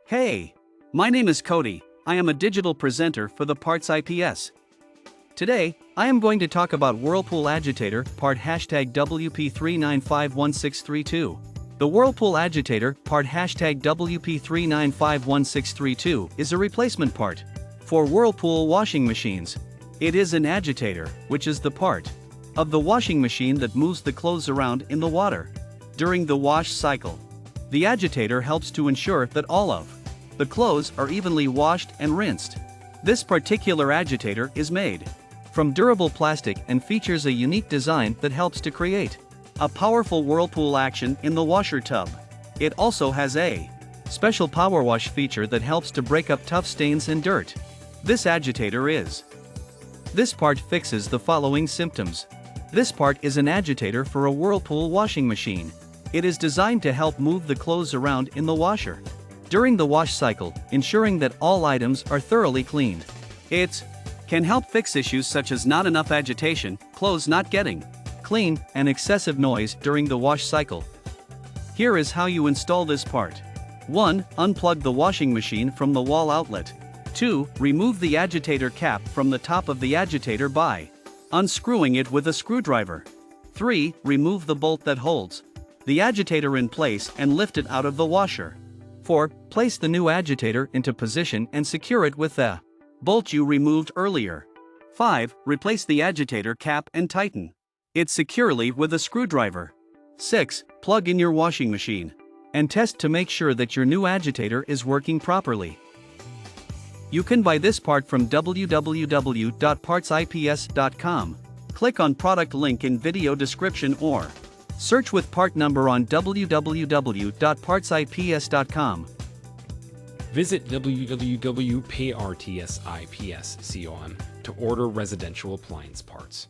Hey! My name is Cody. I am a digital presenter for the PartsIPS. Today, I am going to talk about Whirlpool Agitator part #WP3951632. The Whirlpool Agitator part #WP3951632 is a replacement part for Whirlpool washing machines. It is an agitator, which is the part of the washing machine that moves the clothes around in the water during the wash cycle. The agitator helps to ensure that all of the clothes are evenly washed and rinsed. This particular agitator is made from durable plastic and features a unique design that helps to create a powerful whirlpool action in the washer tub. It also has a special PowerWash feature that helps to break up tough stains and dirt. This part fixes the following symptoms. This part is an agitator for a Whirlpool washing machine. It is designed to help move the clothes around in the washer during the wash cycle, ensuring that all items are thoroughly cleaned. It can help fix issues such as not enough agitation, clothes not getting clean, and excessive noise during the wash cycle. Here is how you install this part. 1. Unplug the washing machine from the wall outlet. 2. Remove the agitator cap from the top of the agitator by unscrewing it with a screwdriver. 3. Remove the bolt that holds the agitator in place and lift it out of the washer. 4. Place the new agitator into position and secure it with the bolt you removed earlier. 5. Replace the agitator cap and tighten it securely with a screwdriver. 6. Plug in your washing machine and test to make sure that your new agitator is working properly. You can buy this part from www.PartsIPS.com. Click on product link in video description or search with part number on www.PartsIPS.com. Visit www.PartsIPS.com to order residential appliance parts.